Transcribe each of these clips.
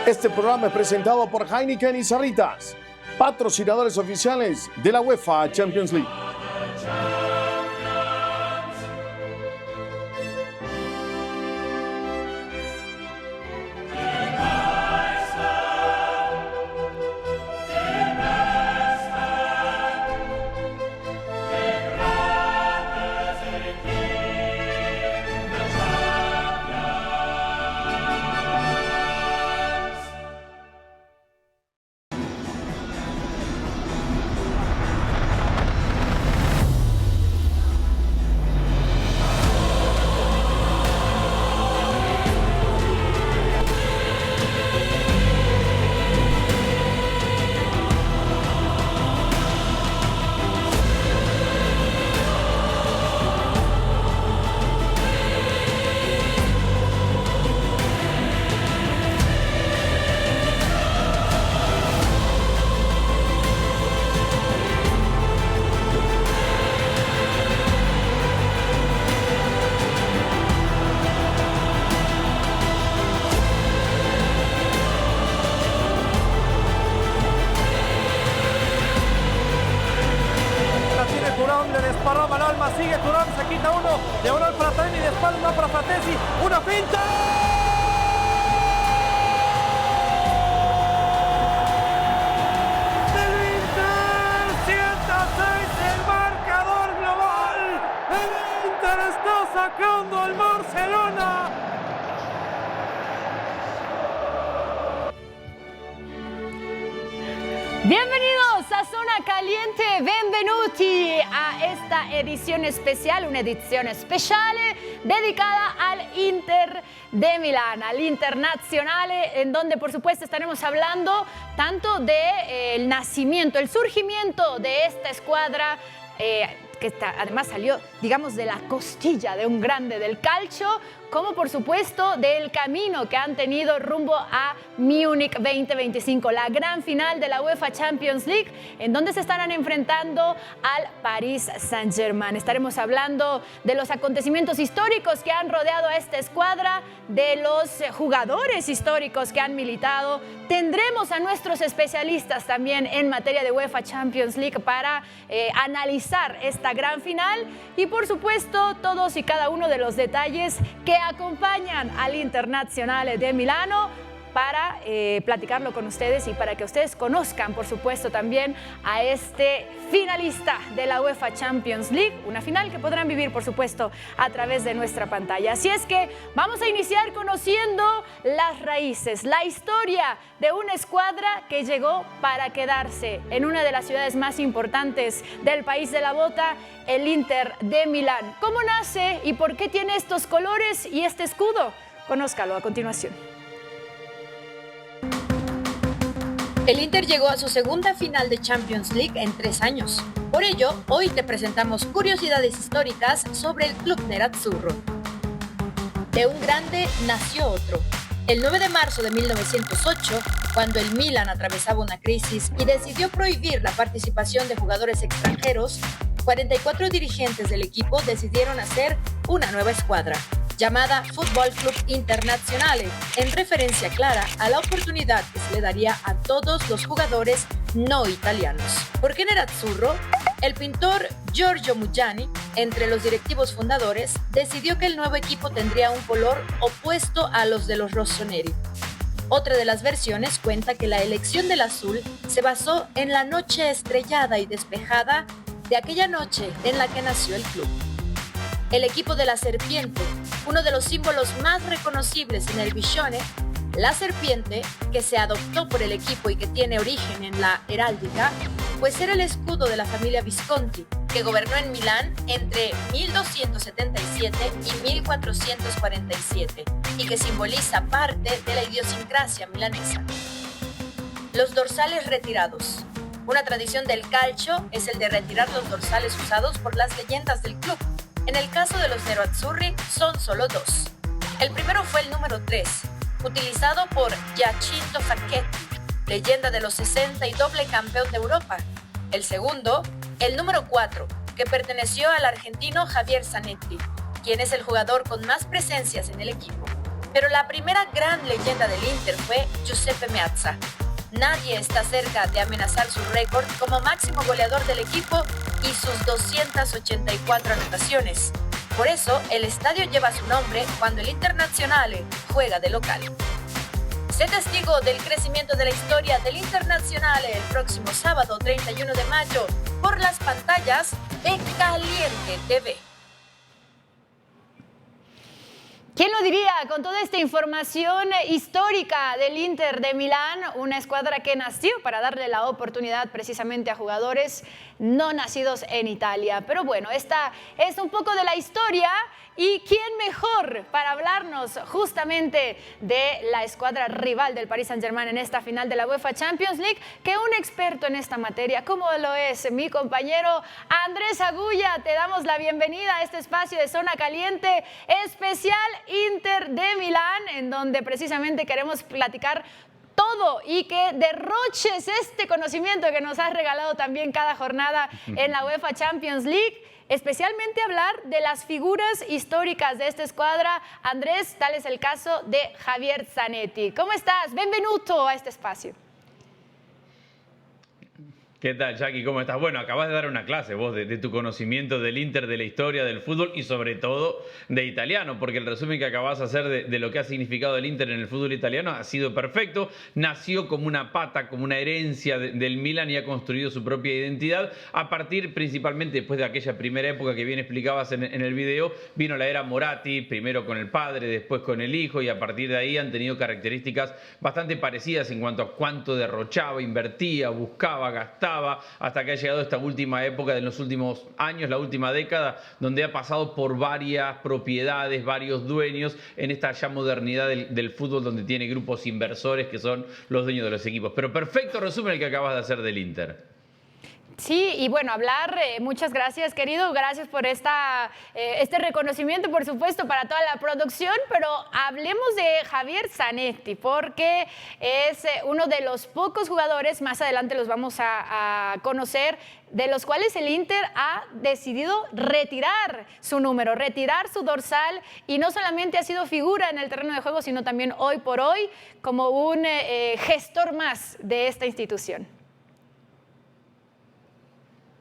Este programa es presentado por Heineken y Sarritas, patrocinadores oficiales de la UEFA Champions League. Desparrama el alma, sigue Thuram, se quita uno, diagonal para Tani, de espalda una para Fratesi, una finta. Del Inter, 106 el marcador global. El Inter está sacando al Barcelona. Bienvenidos a Zona Caliente, benvenuti a esta edición especial, una edición especial dedicada al Inter de Milán, al Internazionale, en donde por supuesto estaremos hablando tanto del nacimiento, el surgimiento de esta escuadra que además salió, digamos, de la costilla de un grande del calcio, como por supuesto del camino que han tenido rumbo a Múnich 2025, la gran final de la UEFA Champions League, en donde se estarán enfrentando al Paris Saint-Germain. Estaremos hablando de los acontecimientos históricos que han rodeado a esta escuadra, de los jugadores históricos que han militado. Tendremos a nuestros especialistas también en materia de UEFA Champions League para analizar esta gran final y por supuesto todos y cada uno de los detalles que acompañan al Internazionale de Milano para platicarlo con ustedes y para que ustedes conozcan, por supuesto, también a este finalista de la UEFA Champions League, una final que podrán vivir, por supuesto, a través de nuestra pantalla. Así es que vamos a iniciar conociendo las raíces, la historia de una escuadra que llegó para quedarse en una de las ciudades más importantes del país de la bota, el Inter de Milán. ¿Cómo nace y por qué tiene estos colores y este escudo? Conózcalo a continuación. El Inter llegó a su segunda final de Champions League en 3 años. Por ello, hoy te presentamos curiosidades históricas sobre el club nerazzurro. De un grande nació otro. El 9 de marzo de 1908, cuando el Milan atravesaba una crisis y decidió prohibir la participación de jugadores extranjeros, 44 dirigentes del equipo decidieron hacer una nueva escuadra, llamada Football Club Internazionale, en referencia clara a la oportunidad que se le daría a todos los jugadores no italianos. ¿Por qué nerazzurro? El pintor Giorgio Mugiani, entre los directivos fundadores, decidió que el nuevo equipo tendría un color opuesto a los de los rossoneri. Otra de las versiones cuenta que la elección del azul se basó en la noche estrellada y despejada de aquella noche en la que nació el club. El equipo de la serpiente, uno de los símbolos más reconocibles en el Visione, la serpiente, que se adoptó por el equipo y que tiene origen en la heráldica, pues era el escudo de la familia Visconti, que gobernó en Milán entre 1277 y 1447, y que simboliza parte de la idiosincrasia milanesa. Los dorsales retirados. Una tradición del calcio es el de retirar los dorsales usados por las leyendas del club. En el caso de los nerazzurri son solo 2. El primero fue el número 3, utilizado por Giacinto Facchetti, leyenda de los 60 y doble campeón de Europa. El segundo, el número 4, que perteneció al argentino Javier Zanetti, quien es el jugador con más presencias en el equipo. Pero la primera gran leyenda del Inter fue Giuseppe Meazza. Nadie está cerca de amenazar su récord como máximo goleador del equipo y sus 284 anotaciones. Por eso, el estadio lleva su nombre cuando el Internazionale juega de local. Sé testigo del crecimiento de la historia del Internazionale el próximo sábado 31 de mayo por las pantallas de Caliente TV. ¿Quién lo diría? Con toda esta información histórica del Inter de Milán, una escuadra que nació para darle la oportunidad precisamente a jugadores no nacidos en Italia. Pero bueno, esta es un poco de la historia. ¿Y quién mejor para hablarnos justamente de la escuadra rival del Paris Saint-Germain en esta final de la UEFA Champions League que un experto en esta materia, como lo es mi compañero Andrés Agulla? Te damos la bienvenida a este espacio de Zona Caliente especial Inter de Milán, en donde precisamente queremos platicar todo y que derroches este conocimiento que nos has regalado también cada jornada en la UEFA Champions League. Especialmente hablar de las figuras históricas de esta escuadra. Andrés, tal es el caso de Javier Zanetti. ¿Cómo estás? Bienvenuto a este espacio. ¿Qué tal, Jackie? ¿Cómo estás? Bueno, acabas de dar una clase vos de tu conocimiento del Inter, de la historia del fútbol y sobre todo de italiano, porque el resumen que acabas de hacer de lo que ha significado el Inter en el fútbol italiano ha sido perfecto. Nació como una pata, como una herencia del Milan y ha construido su propia identidad a partir principalmente después de aquella primera época que bien explicabas en el video. Vino la era Moratti, primero con el padre, después con el hijo, y a partir de ahí han tenido características bastante parecidas en cuanto a cuánto derrochaba, invertía, buscaba, gastaba, hasta que ha llegado esta última época de los últimos años, la última década, donde ha pasado por varias propiedades, varios dueños en esta ya modernidad del fútbol, donde tiene grupos inversores que son los dueños de los equipos. Pero perfecto resumen el que acabas de hacer del Inter. Sí, y bueno, muchas gracias, querido, gracias por este reconocimiento, por supuesto, para toda la producción, pero hablemos de Javier Zanetti, porque es uno de los pocos jugadores, más adelante los vamos a conocer, de los cuales el Inter ha decidido retirar su número, retirar su dorsal, y no solamente ha sido figura en el terreno de juego, sino también hoy por hoy como un gestor más de esta institución.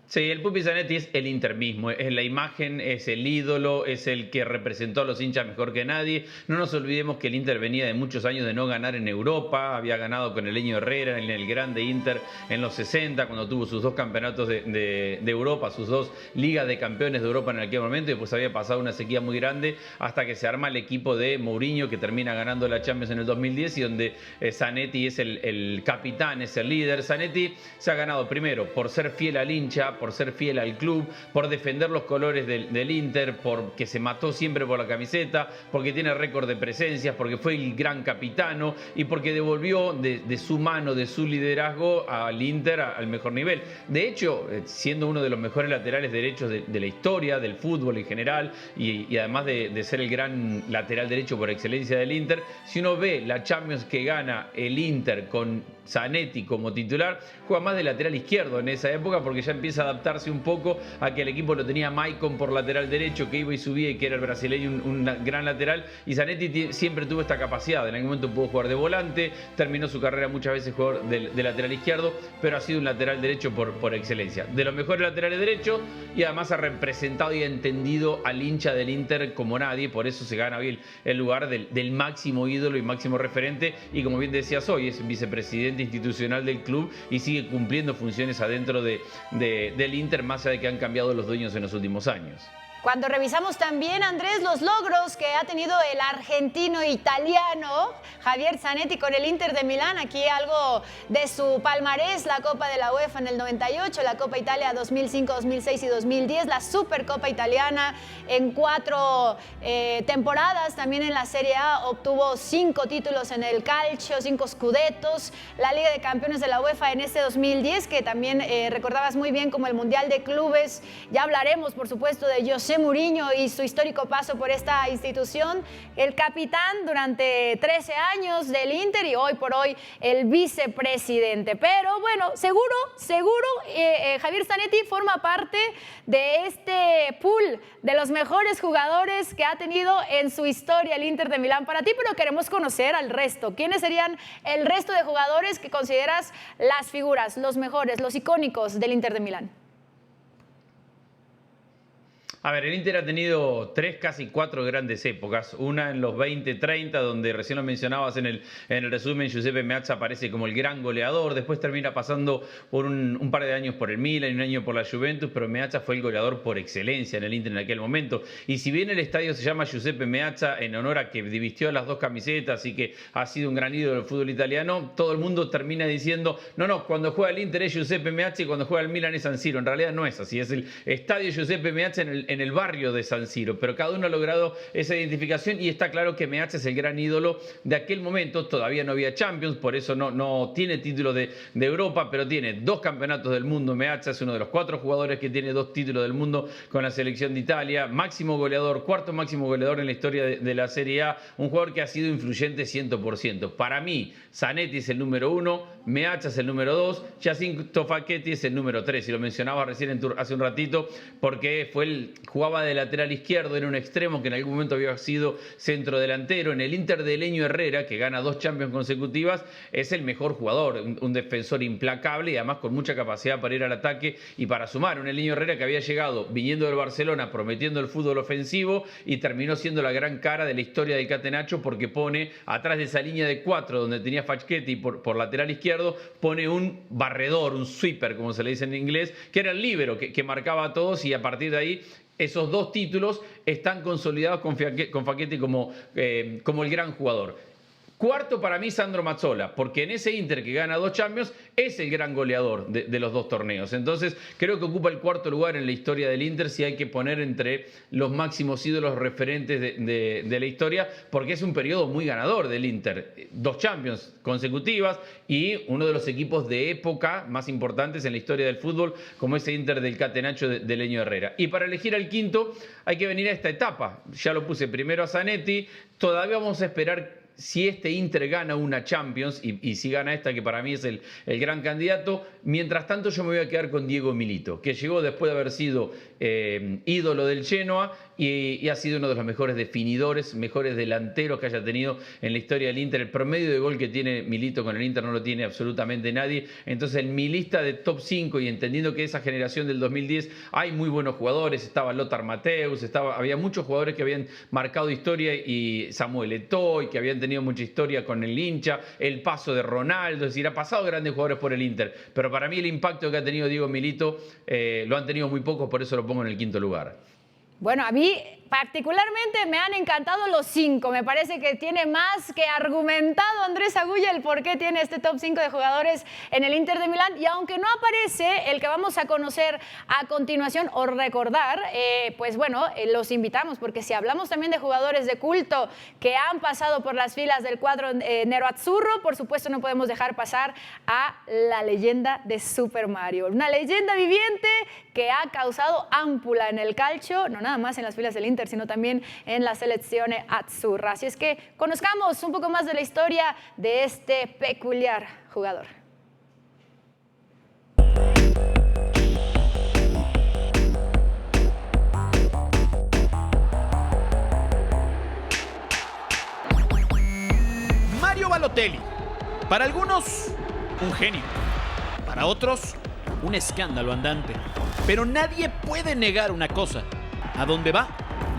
Sí, el Pupi Zanetti es el Inter mismo, es la imagen, es el ídolo, es el que representó a los hinchas mejor que nadie. No nos olvidemos que el Inter venía de muchos años de no ganar en Europa, había ganado con el Leño Herrera en el grande Inter en los 60, cuando tuvo sus dos campeonatos de Europa, sus dos ligas de campeones de Europa en aquel momento, y después había pasado una sequía muy grande hasta que se arma el equipo de Mourinho, que termina ganando la Champions en el 2010 y donde Zanetti es el capitán, es el líder. Zanetti se ha ganado primero por ser fiel al hincha, por ser fiel al club, por defender los colores del Inter, porque se mató siempre por la camiseta, porque tiene récord de presencias, porque fue el gran capitano y porque devolvió de su mano, de su liderazgo al Inter al mejor nivel. De hecho, siendo uno de los mejores laterales derechos de la historia, del fútbol en general, y además de ser el gran lateral derecho por excelencia del Inter, si uno ve la Champions que gana el Inter con Zanetti como titular, juega más de lateral izquierdo en esa época, porque ya empieza a adaptarse un poco a que el equipo lo tenía Maicon por lateral derecho, que iba y subía y que era el brasileño un gran lateral, y Zanetti siempre tuvo esta capacidad. En algún momento pudo jugar de volante, terminó su carrera muchas veces jugador de lateral izquierdo, pero ha sido un lateral derecho por excelencia. De los mejores laterales derechos, y además ha representado y ha entendido al hincha del Inter como nadie, por eso se gana hoy el lugar del máximo ídolo y máximo referente, y como bien decías hoy, es vicepresidente institucional del club y sigue cumpliendo funciones adentro del Inter, más allá de que han cambiado los dueños en los últimos años. Cuando revisamos también, Andrés, los logros que ha tenido el argentino italiano Javier Zanetti con el Inter de Milán, aquí algo de su palmarés: la Copa de la UEFA en el 98, la Copa Italia 2005, 2006 y 2010, la Supercopa Italiana en 4 temporadas, también en la Serie A obtuvo 5 títulos en el Calcio, 5 Scudettos, la Liga de Campeones de la UEFA en este 2010, que también recordabas muy bien como el Mundial de Clubes. Ya hablaremos, por supuesto, de José José Mourinho y su histórico paso por esta institución, el capitán durante 13 años del Inter y hoy por hoy el vicepresidente. Pero bueno, seguro, Javier Zanetti forma parte de este pool de los mejores jugadores que ha tenido en su historia el Inter de Milán. Para ti, pero queremos conocer al resto. ¿Quiénes serían el resto de jugadores que consideras las figuras, los mejores, los icónicos del Inter de Milán? A ver, el Inter ha tenido 3, casi 4 grandes épocas. Una en los 20-30, donde recién lo mencionabas en el resumen, Giuseppe Meazza aparece como el gran goleador. Después termina pasando por un par de años por el Milan y un año por la Juventus, pero Meazza fue el goleador por excelencia en el Inter en aquel momento. Y si bien el estadio se llama Giuseppe Meazza en honor a que vistió las 2 camisetas y que ha sido un gran ídolo del fútbol italiano, todo el mundo termina diciendo, no, cuando juega el Inter es Giuseppe Meazza y cuando juega el Milan es San Siro. En realidad no es así, es el estadio Giuseppe Meazza en el barrio de San Siro, pero cada uno ha logrado esa identificación y está claro que Meazza es el gran ídolo de aquel momento. Todavía no había Champions, por eso no tiene título de Europa, pero tiene 2 campeonatos del mundo. Meazza es uno de los 4 jugadores que tiene 2 títulos del mundo con la selección de Italia, máximo goleador, 4º máximo goleador en la historia de la Serie A, un jugador que ha sido influyente 100%. Para mí, Zanetti es el número 1, Meazza es el número 2, Giacinto Facchetti es el número 3, y lo mencionaba recién hace un ratito, porque jugaba de lateral izquierdo, era un extremo que en algún momento había sido centrodelantero. En el Inter de Helenio Herrera, que gana 2 Champions consecutivas, es el mejor jugador, un defensor implacable y además con mucha capacidad para ir al ataque y para sumar. Un Helenio Herrera que había llegado viniendo del Barcelona prometiendo el fútbol ofensivo y terminó siendo la gran cara de la historia del Catenaccio, porque pone atrás de esa línea de 4 donde tenía Facchetti por lateral izquierdo, pone un barredor, un sweeper como se le dice en inglés, que era el líbero que marcaba a todos, y a partir de ahí esos 2 títulos están consolidados con Facchetti como el gran jugador. 4º para mí, Sandro Mazzola, porque en ese Inter que gana 2 Champions es el gran goleador de los 2 torneos. Entonces creo que ocupa el 4º lugar en la historia del Inter, si hay que poner entre los máximos ídolos referentes de la historia, porque es un periodo muy ganador del Inter. 2 Champions consecutivas y uno de los equipos de época más importantes en la historia del fútbol, como ese Inter del Catenaccio de Helenio Herrera. Y para elegir al 5º hay que venir a esta etapa. Ya lo puse primero a Zanetti, todavía vamos a esperar si este Inter gana una Champions y si gana esta, que para mí es el gran candidato. Mientras tanto yo me voy a quedar con Diego Milito, que llegó después de haber sido ídolo del Genoa y ha sido uno de los mejores definidores, mejores delanteros que haya tenido en la historia del Inter. El promedio de gol que tiene Milito con el Inter no lo tiene absolutamente nadie. Entonces en mi lista de top 5, y entendiendo que esa generación del 2010 hay muy buenos jugadores, estaba Lothar Matthäus, había muchos jugadores que habían marcado historia, y Samuel Eto'o, y que habían tenido mucha historia con el hincha, el paso de Ronaldo, es decir, ha pasado grandes jugadores por el Inter, pero para mí el impacto que ha tenido Diego Milito lo han tenido muy pocos, por eso lo pongo en el 5º lugar. Bueno, a mí particularmente me han encantado los 5. Me parece que tiene más que argumentado Andrés Agulla el por qué tiene este top 5 de jugadores en el Inter de Milán. Y aunque no aparece el que vamos a conocer a continuación o recordar, pues bueno, los invitamos, porque si hablamos también de jugadores de culto que han pasado por las filas del cuadro nero-azzurro, por supuesto no podemos dejar pasar a la leyenda de Super Mario. Una leyenda viviente que ha causado ámpula en el calcio, no nada más en las filas del Inter, sino también en la selección azzurra. Así es que conozcamos un poco más de la historia de este peculiar jugador. Mario Balotelli. Para algunos, un genio. Para otros, un escándalo andante. Pero nadie puede negar una cosa: a donde va,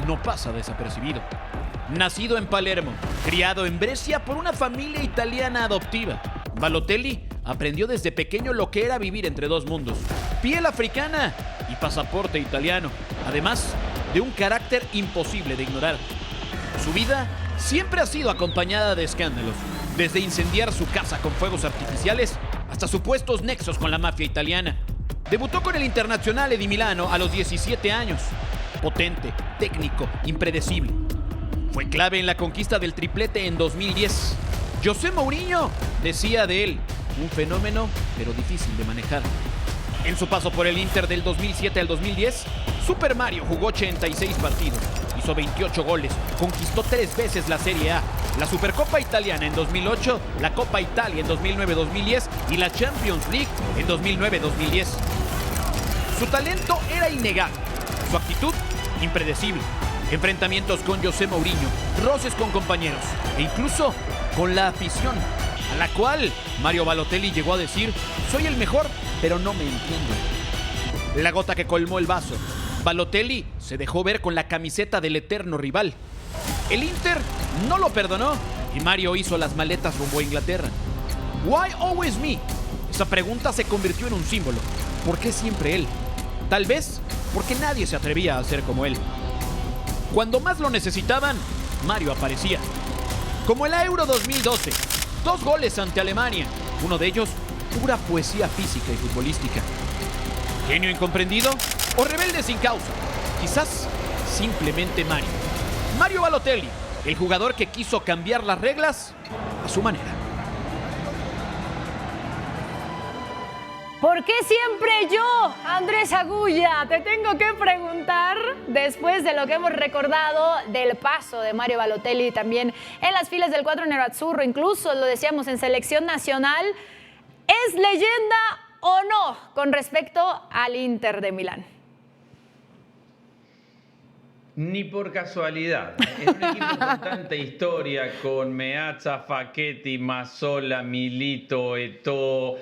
no pasa desapercibido. Nacido en Palermo, criado en Brescia por una familia italiana adoptiva, Balotelli aprendió desde pequeño lo que era vivir entre 2 mundos: piel africana y pasaporte italiano, además de un carácter imposible de ignorar. Su vida siempre ha sido acompañada de escándalos, desde incendiar su casa con fuegos artificiales hasta supuestos nexos con la mafia italiana. Debutó con el Internazionale di Milano a los 17 años. Potente, técnico, impredecible. Fue clave en la conquista del triplete en 2010. José Mourinho decía de él: un fenómeno, pero difícil de manejar. En su paso por el Inter del 2007 al 2010, Super Mario jugó 86 partidos, hizo 28 goles, conquistó 3 veces la Serie A, la Supercopa Italiana en 2008, la Copa Italia en 2009-2010 y la Champions League en 2009-2010. Su talento era innegable, su actitud impredecible, enfrentamientos con José Mourinho, roces con compañeros e incluso con la afición, a la cual Mario Balotelli llegó a decir: soy el mejor, pero no me entienden. La gota que colmó el vaso. Balotelli se dejó ver con la camiseta del eterno rival. El Inter no lo perdonó y Mario hizo las maletas rumbo a Inglaterra. ¿Why always me? Esa pregunta se convirtió en un símbolo. ¿Por qué siempre él? Tal vez porque nadie se atrevía a ser como él. Cuando más lo necesitaban, Mario aparecía. Como el Euro 2012, 2 goles ante Alemania, uno de ellos pura poesía física y futbolística. ¿Genio incomprendido o rebelde sin causa? Quizás simplemente Mario. Mario Balotelli, el jugador que quiso cambiar las reglas a su manera. ¿Por qué siempre yo, Andrés Agulla? Te tengo que preguntar, después de lo que hemos recordado del paso de Mario Balotelli también en las filas del cuadro nerazzurro, incluso lo decíamos en selección nacional, ¿es leyenda o no con respecto al Inter de Milán? Ni por casualidad. En un equipo con tanta historia, con Meazza, Facchetti, Mazzola, Milito, Eto'o,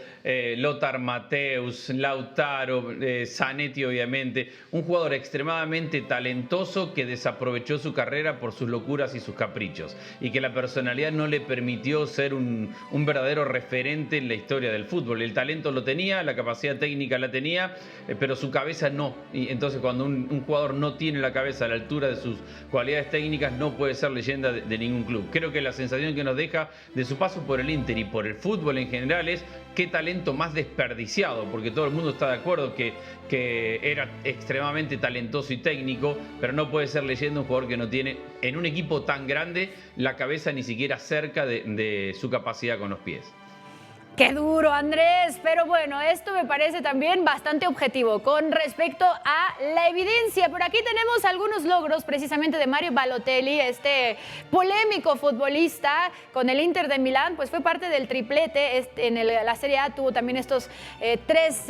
Lothar Matthäus, Lautaro, Zanetti obviamente, un jugador extremadamente talentoso que desaprovechó su carrera por sus locuras y sus caprichos y que la personalidad no le permitió ser un verdadero referente en la historia del fútbol. El talento lo tenía, la capacidad técnica la tenía, pero su cabeza no. Y entonces cuando un jugador no tiene la cabeza a la altura de sus cualidades técnicas, no puede ser leyenda de ningún club. Creo que la sensación que nos deja de su paso por el Inter y por el fútbol en general es qué talento más desperdiciado, porque todo el mundo está de acuerdo que era extremadamente talentoso y técnico, pero no puede ser leyenda un jugador que no tiene en un equipo tan grande la cabeza ni siquiera cerca de su capacidad con los pies. Qué duro, Andrés, pero bueno, esto me parece también bastante objetivo con respecto a la evidencia. Por aquí tenemos algunos logros precisamente de Mario Balotelli, este polémico futbolista con el Inter de Milán, pues fue parte del triplete. En la Serie A tuvo también estos 3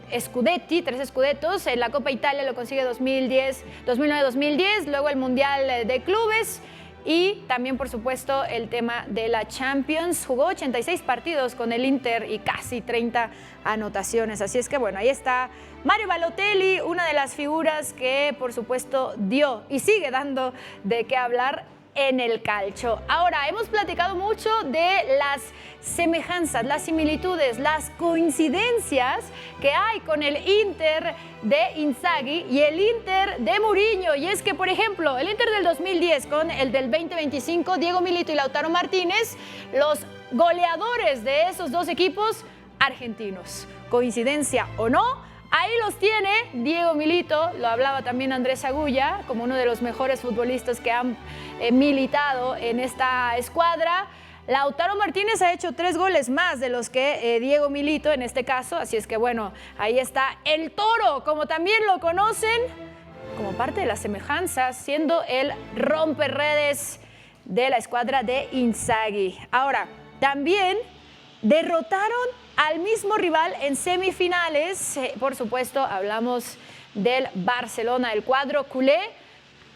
escudetos. En la Copa Italia lo consigue 2009-2010, luego el Mundial de Clubes. Y también, por supuesto, el tema de la Champions. Jugó 86 partidos con el Inter y casi 30 anotaciones. Así es que, bueno, ahí está Mario Balotelli, una de las figuras que, por supuesto, dio y sigue dando de qué hablar en el calcio. Ahora, hemos platicado mucho de las semejanzas, las similitudes, las coincidencias que hay con el Inter de Inzaghi y el Inter de Mourinho. Y es que, por ejemplo, el Inter del 2010 con el del 2025, Diego Milito y Lautaro Martínez, los goleadores de esos dos equipos argentinos. ¿Coincidencia o no? Ahí los tiene Diego Milito, lo hablaba también Andrés Agulla, como uno de los mejores futbolistas que han militado en esta escuadra. Lautaro Martínez ha hecho 3 goles más de los que Diego Milito en este caso, así es que bueno, ahí está el Toro, como también lo conocen, como parte de las semejanzas, siendo el romperredes de la escuadra de Inzaghi. Ahora, también derrotaron al mismo rival en semifinales. Por supuesto, hablamos del Barcelona, el cuadro culé.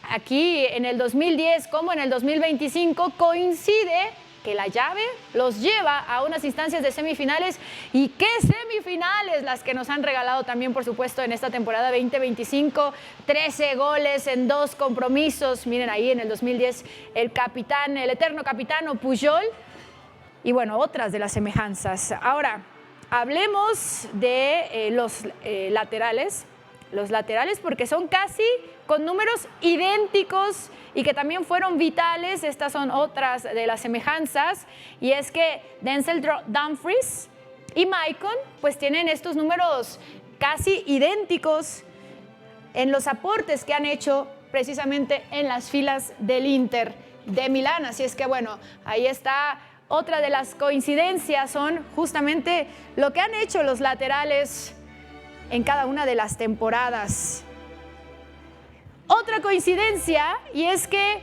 Aquí en el 2010 como en el 2025 coincide que la llave los lleva a unas instancias de semifinales. ¿Y qué semifinales las que nos han regalado también, por supuesto, en esta temporada 2025? 13 goles en 2 compromisos. Miren ahí en el 2010 el capitán, el eterno capitano Puyol. Y bueno, otras de las semejanzas. Ahora, hablemos de los laterales. Los laterales porque son casi con números idénticos y que también fueron vitales. Estas son otras de las semejanzas. Y es que Denzel Dumfries y Maicon pues tienen estos números casi idénticos en los aportes que han hecho precisamente en las filas del Inter de Milán. Así es que bueno, ahí está. Otra de las coincidencias son justamente lo que han hecho los laterales en cada una de las temporadas. Otra coincidencia, y es que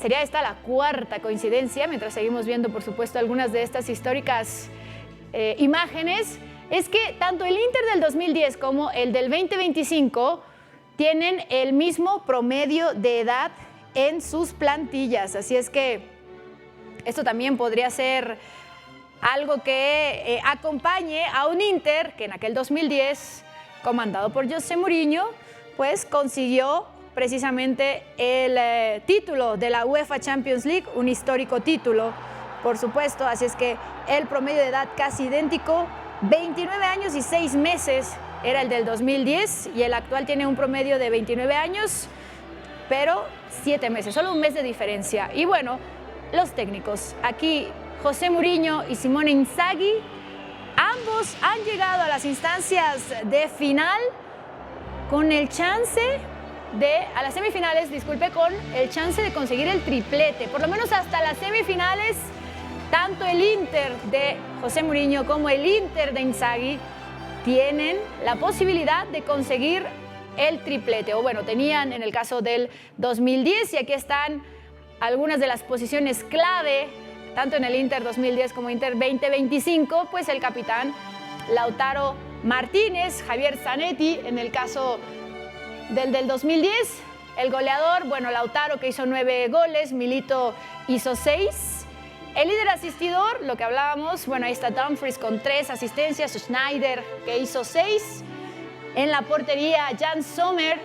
sería esta la cuarta coincidencia, mientras seguimos viendo, por supuesto, algunas de estas históricas imágenes, es que tanto el Inter del 2010 como el del 2025 tienen el mismo promedio de edad en sus plantillas. Así es que esto también podría ser algo que acompañe a un Inter que en aquel 2010, comandado por José Mourinho, pues consiguió precisamente el título de la UEFA Champions League, un histórico título, por supuesto. Así es que el promedio de edad casi idéntico, 29 años y 6 meses era el del 2010 y el actual tiene un promedio de 29 años, pero 7 meses, solo un mes de diferencia. Y bueno, los técnicos, aquí José Mourinho y Simone Inzaghi, ambos han llegado a las instancias de final con el chance a las semifinales, disculpe, con el chance de conseguir el triplete, por lo menos hasta las semifinales. Tanto el Inter de José Mourinho como el Inter de Inzaghi tienen la posibilidad de conseguir el triplete, o bueno, tenían en el caso del 2010, y aquí están algunas de las posiciones clave, tanto en el Inter 2010 como Inter 2025, pues el capitán Lautaro Martínez, Javier Zanetti en el caso del 2010, el goleador, bueno, Lautaro, que hizo 9 goles, Milito hizo 6, el líder asistidor, lo que hablábamos, bueno, ahí está Dumfries con 3 asistencias, Schneider, que hizo 6, en la portería Jan Sommer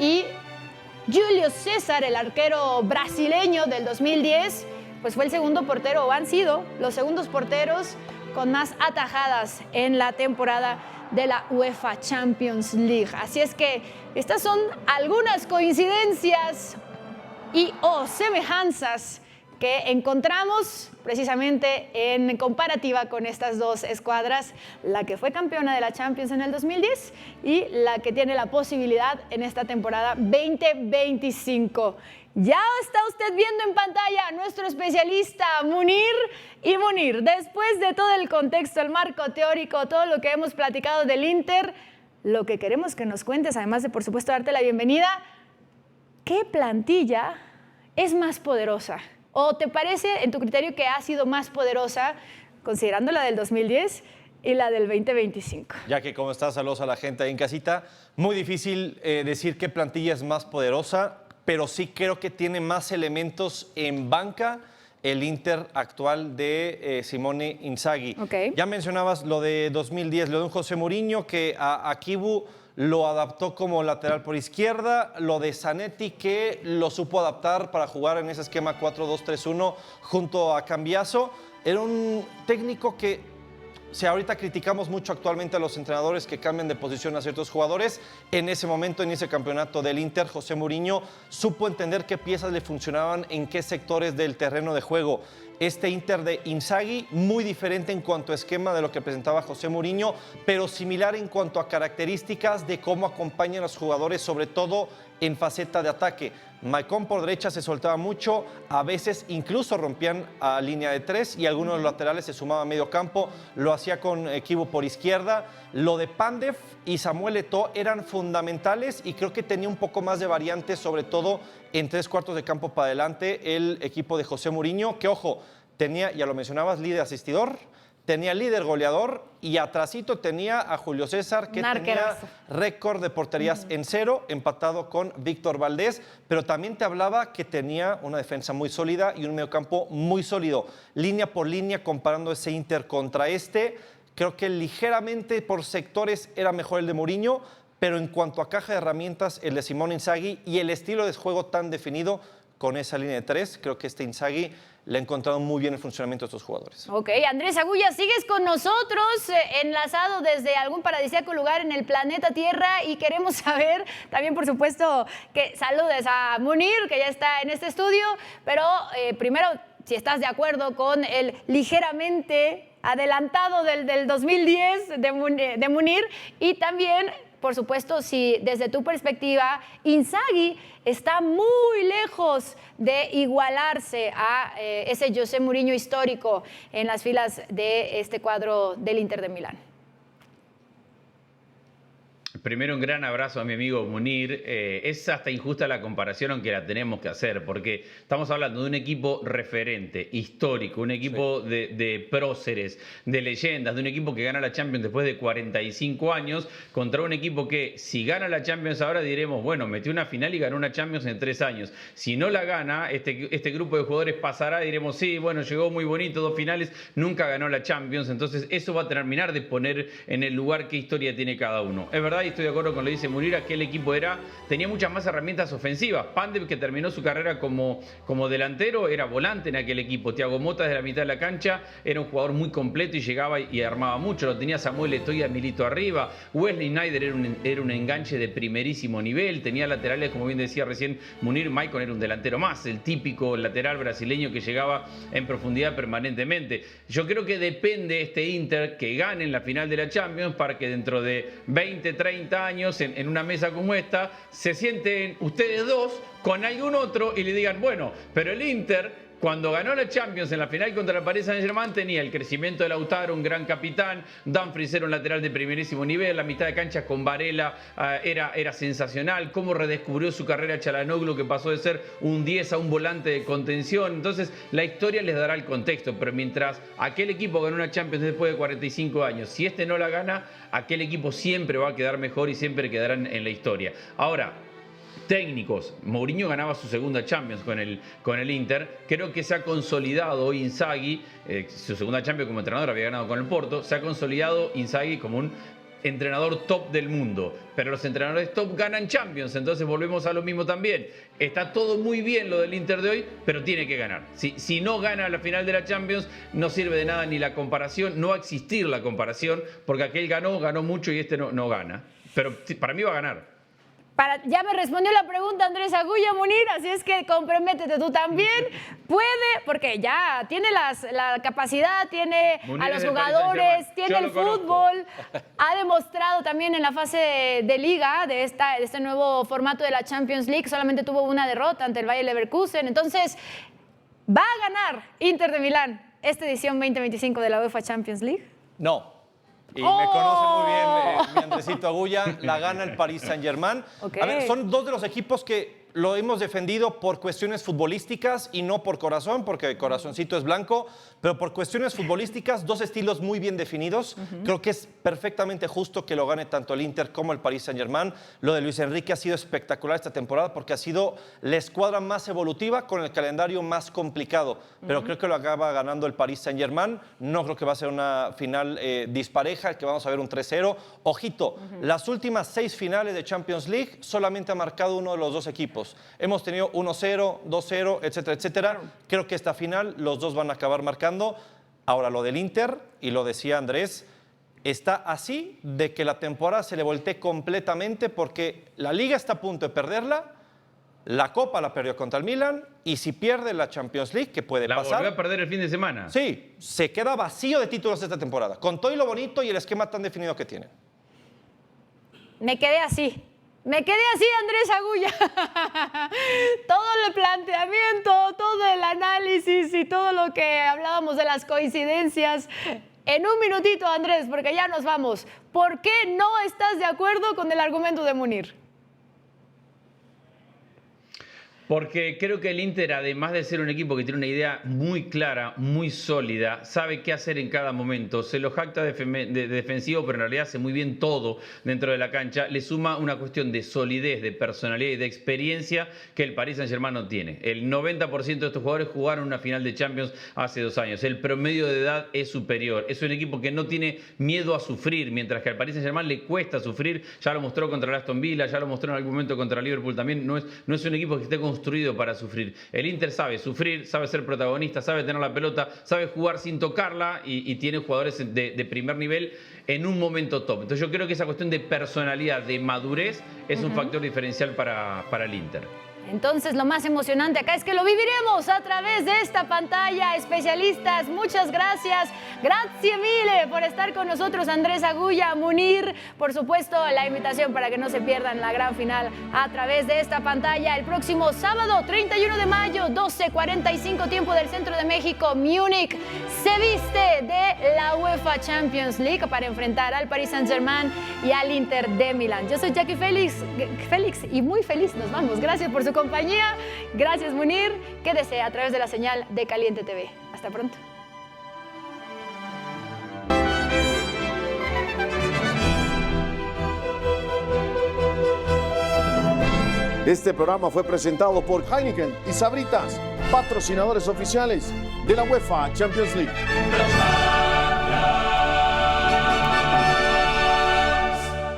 y Julio César, el arquero brasileño del 2010, pues fue el segundo portero, o han sido los segundos porteros con más atajadas en la temporada de la UEFA Champions League. Así es que estas son algunas coincidencias y semejanzas que encontramos precisamente en comparativa con estas dos escuadras, la que fue campeona de la Champions en el 2010 y la que tiene la posibilidad en esta temporada 2025. Ya está usted viendo en pantalla a nuestro especialista Munir. Y Munir, después de todo el contexto, el marco teórico, todo lo que hemos platicado del Inter, lo que queremos que nos cuentes, además de por supuesto darte la bienvenida, ¿qué plantilla es más poderosa? ¿O te parece, en tu criterio, que ha sido más poderosa, considerando la del 2010 y la del 2025? Ya que, ¿cómo estás? Saludos a la gente ahí en casita. Muy difícil decir qué plantilla es más poderosa, pero sí creo que tiene más elementos en banca el Inter actual de Simone Inzaghi. Okay. Ya mencionabas lo de 2010, lo de un José Mourinho que a Kibu lo adaptó como lateral por izquierda, lo de Zanetti que lo supo adaptar para jugar en ese esquema 4-2-3-1 junto a Cambiaso. Era un técnico que, si ahorita criticamos mucho actualmente a los entrenadores que cambian de posición a ciertos jugadores, en ese momento, en ese campeonato del Inter, José Mourinho supo entender qué piezas le funcionaban en qué sectores del terreno de juego. Este Inter de Inzaghi, muy diferente en cuanto a esquema de lo que presentaba José Mourinho, pero similar en cuanto a características de cómo acompañan a los jugadores, sobre todo en faceta de ataque. Maicon por derecha se soltaba mucho, a veces incluso rompían a línea de 3 y algunos de los laterales se sumaban a medio campo, lo hacía con Kibu por izquierda. Lo de Pandev y Samuel Eto'o eran fundamentales y creo que tenía un poco más de variantes, sobre todo en 3/4 de campo para adelante, el equipo de José Mourinho, que ojo, tenía, ya lo mencionabas, líder asistidor, tenía líder goleador y atrasito tenía a Julio César, que tenía récord de porterías en 0, empatado con Víctor Valdés, pero también te hablaba que tenía una defensa muy sólida y un mediocampo muy sólido. Línea por línea, comparando ese Inter contra este, creo que ligeramente por sectores era mejor el de Mourinho, pero en cuanto a caja de herramientas, el de Simone Inzaghi y el estilo de juego tan definido con esa línea de 3, creo que este Inzaghi le ha encontrado muy bien el funcionamiento de estos jugadores. Ok, Andrés Agulla, sigues con nosotros, enlazado desde algún paradisíaco lugar en el planeta Tierra, y queremos saber también, por supuesto, que saludes a Munir, que ya está en este estudio, pero primero, si estás de acuerdo con el ligeramente adelantado del 2010 de Munir, y también, por supuesto, si desde tu perspectiva Inzaghi está muy lejos de igualarse a ese José Mourinho histórico en las filas de este cuadro del Inter de Milán. Primero, un gran abrazo a mi amigo Munir. Es hasta injusta la comparación, aunque la tenemos que hacer, porque estamos hablando de un equipo referente, histórico, un equipo de próceres, de leyendas, de un equipo que gana la Champions después de 45 años, contra un equipo que, si gana la Champions ahora, diremos, bueno, metió una final y ganó una Champions en 3 años. Si no la gana, este grupo de jugadores pasará y diremos, sí, bueno, llegó muy bonito, 2 finales, nunca ganó la Champions. Entonces, eso va a terminar de poner en el lugar qué historia tiene cada uno. Es verdad, y estoy de acuerdo con lo que dice Munir, aquel equipo tenía muchas más herramientas ofensivas. Pandev, que terminó su carrera como delantero, era volante en aquel equipo. Thiago Motta, desde la mitad de la cancha, era un jugador muy completo y llegaba y armaba mucho. Lo tenía Samuel Eto'o y a Milito arriba. Wesley Sneijder era un enganche de primerísimo nivel. Tenía laterales, como bien decía recién Munir, Maicon era un delantero más, el típico lateral brasileño que llegaba en profundidad permanentemente. Yo creo que depende este Inter que gane en la final de la Champions para que dentro de 20, 30 años en una mesa como esta se sienten ustedes dos con algún otro y le digan, bueno, pero el Inter, cuando ganó la Champions en la final contra el Paris Saint-Germain, tenía el crecimiento de Lautaro, un gran capitán, Dumfries era un lateral de primerísimo nivel, la mitad de cancha con Varela era sensacional, cómo redescubrió su carrera Çalhanoğlu, que pasó de ser un 10 a un volante de contención. Entonces la historia les dará el contexto, pero mientras aquel equipo ganó una Champions después de 45 años, si este no la gana, aquel equipo siempre va a quedar mejor y siempre quedarán en la historia. Ahora, técnicos, Mourinho ganaba su segunda Champions con el Inter. Creo que se ha consolidado hoy Inzaghi, su segunda Champions como entrenador, había ganado con el Porto. Se ha consolidado Inzaghi como un entrenador top del mundo, pero los entrenadores top ganan Champions, entonces volvemos a lo mismo también. Está todo muy bien lo del Inter de hoy, pero tiene que ganar. Si no gana la final de la Champions, no sirve de nada ni la comparación, no va a existir la comparación, porque aquel ganó mucho y este no gana. Pero para mí va a ganar. Ya me respondió la pregunta Andrés Agulla, Munir, así es que comprométete tú también. Puede, porque ya tiene la capacidad, tiene Munir a los es del Paris jugadores, Saint-Germain. tiene Yo el lo conozco. fútbol. Ha demostrado también en la fase de liga de este nuevo formato de la Champions League. Solamente tuvo una derrota ante el Bayer Leverkusen. Entonces, ¿va a ganar Inter de Milán esta edición 2025 de la UEFA Champions League? No. Y me conoce muy bien mi Andresito Agulla, la gana el Paris Saint-Germain. Ok. A ver, son dos de los equipos que lo hemos defendido por cuestiones futbolísticas y no por corazón, porque el corazoncito es blanco, pero por cuestiones futbolísticas, dos estilos muy bien definidos. Creo que es perfectamente justo que lo gane tanto el Inter como el Paris Saint-Germain. Lo de Luis Enrique ha sido espectacular esta temporada porque ha sido la escuadra más evolutiva con el calendario más complicado, pero creo que lo acaba ganando el Paris Saint-Germain. No creo que va a ser una final dispareja, que vamos a ver un 3-0. Ojito, las últimas 6 finales de Champions League solamente ha marcado uno de los dos equipos. Hemos tenido 1-0, 2-0, etcétera, etcétera. Creo que esta final los dos van a acabar marcando. Ahora, lo del Inter, y lo decía Andrés, está así de que la temporada se le voltee completamente porque la Liga está a punto de perderla, la Copa la perdió contra el Milan y si pierde la Champions League, que puede La pasar. volvió a perder el fin de semana. Sí, se queda vacío de títulos esta temporada, con todo y lo bonito y el esquema tan definido que tiene. Me quedé así. Me quedé así, Andrés Agulla. Todo el planteamiento, todo el análisis y todo lo que hablábamos de las coincidencias. En un minutito, Andrés, porque ya nos vamos. ¿Por qué no estás de acuerdo con el argumento de Munir? Porque creo que el Inter, además de ser un equipo que tiene una idea muy clara, muy sólida, sabe qué hacer en cada momento, se lo jacta de defensivo, pero en realidad hace muy bien todo dentro de la cancha, le suma una cuestión de solidez, de personalidad y de experiencia que el Paris Saint-Germain no tiene. El 90% de estos jugadores jugaron una final de Champions hace 2 años. El promedio de edad es superior. Es un equipo que no tiene miedo a sufrir, mientras que al Paris Saint-Germain le cuesta sufrir. Ya lo mostró contra el Aston Villa, ya lo mostró en algún momento contra Liverpool también. No es un equipo que esté construido para sufrir. El Inter sabe sufrir, sabe ser protagonista, sabe tener la pelota, sabe jugar sin tocarla y tiene jugadores de primer nivel en un momento top. Entonces yo creo que esa cuestión de personalidad, de madurez, es un factor diferencial para el Inter. Entonces, lo más emocionante acá es que lo viviremos a través de esta pantalla. Especialistas, muchas gracias. Grazie mille por estar con nosotros, Andrés Agulla, Munir. Por supuesto, la invitación para que no se pierdan la gran final a través de esta pantalla. El próximo sábado, 31 de mayo, 12:45 tiempo del Centro de México, Múnich se viste de la UEFA Champions League para enfrentar al Paris Saint-Germain y al Inter de Milán. Yo soy Jackie Félix y muy feliz nos vamos. Gracias por su compañía. Gracias, Munir. Quédese a través de la señal de Caliente TV. Hasta pronto. Este programa fue presentado por Heineken y Sabritas, patrocinadores oficiales de la UEFA Champions League.